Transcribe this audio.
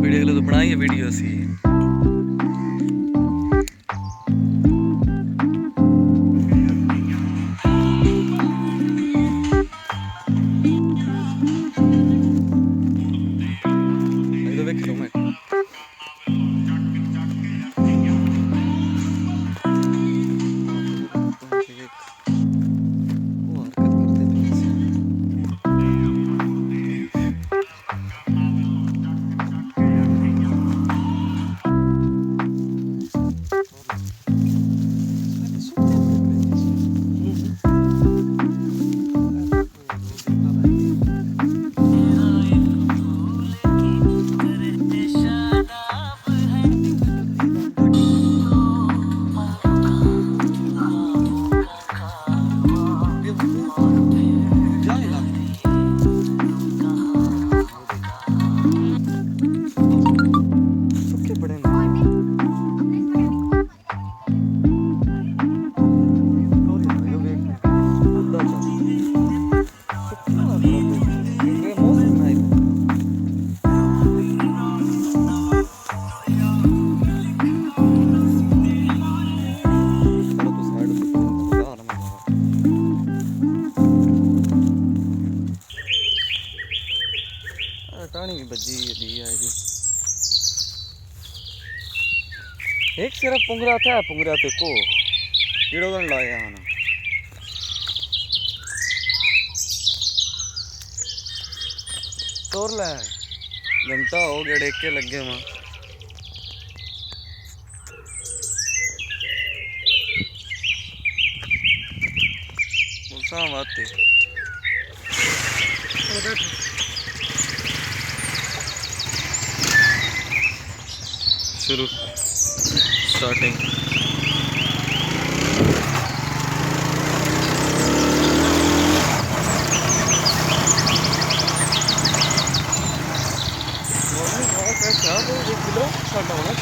video तो बनाई है वीडियो सी तो देख लो मैं टाणी बजी दी है जी एक सिर्फ पुंगरा था पुंगरा ते को कीड़ो गन लाया ना तोड़ ले घंटा हो गया देख के लगे वहां मुसा बात शुरू स्टार्टिंग मॉर्निंग वॉक है 4 किलो साढ़ा होना